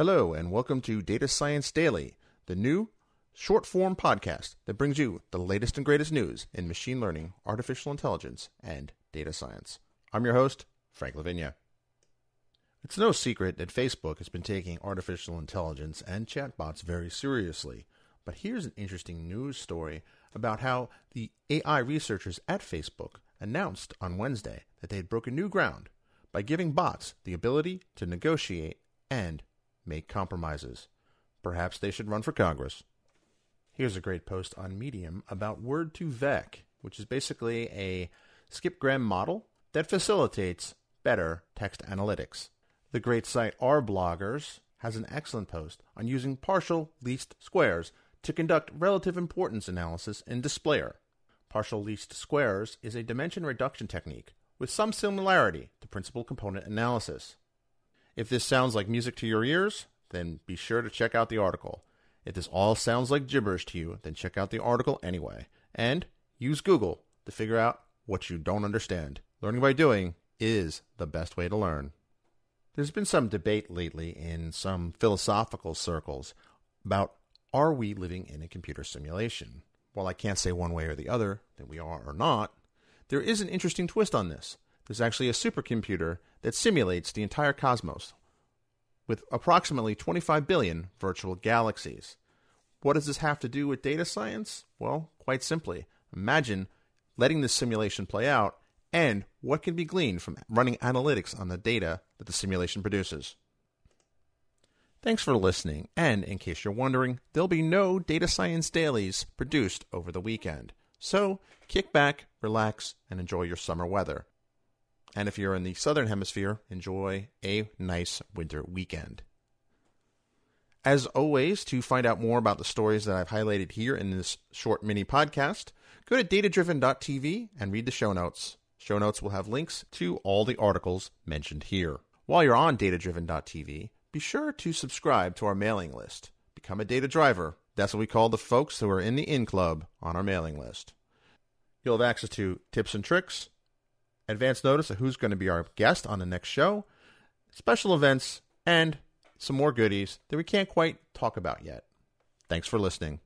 Hello, and welcome to Data Science Daily, the new short-form podcast that brings you the latest and greatest news in machine learning, artificial intelligence, and data science. I'm your host, Frank Lavinia. It's no secret that Facebook has been taking artificial intelligence and chatbots very seriously, but here's an interesting news story about how the AI researchers at Facebook announced on Wednesday that they had broken new ground by giving bots the ability to negotiate and make compromises. Perhaps they should run for Congress. Here's a great post on Medium about Word2Vec, which is basically a skip-gram model that facilitates better text analytics. The great site R-Bloggers has an excellent post on using partial least squares to conduct relative importance analysis in Displayer. Partial least squares is a dimension reduction technique with some similarity to principal component analysis. If this sounds like music to your ears, then be sure to check out the article. If this all sounds like gibberish to you, then check out the article anyway. And use Google to figure out what you don't understand. Learning by doing is the best way to learn. There's been some debate lately in some philosophical circles about, are we living in a computer simulation? While I can't say one way or the other that we are or not, there is an interesting twist on this. There's actually a supercomputer that simulates the entire cosmos with approximately 25 billion virtual galaxies. What does this have to do with data science? Well, quite simply, imagine letting this simulation play out and what can be gleaned from running analytics on the data that the simulation produces. Thanks for listening, and in case you're wondering, there'll be no Data Science Dailies produced over the weekend. So, kick back, relax, and enjoy your summer weather. And if you're in the Southern Hemisphere, enjoy a nice winter weekend. As always, to find out more about the stories that I've highlighted here in this short mini podcast, go to datadriven.tv and read the show notes. Show notes will have links to all the articles mentioned here. While you're on datadriven.tv, be sure to subscribe to our mailing list. Become a data driver. That's what we call the folks who are in the in club on our mailing list. You'll have access to tips and tricks, advance notice of who's going to be our guest on the next show, special events, and some more goodies that we can't quite talk about yet. Thanks for listening.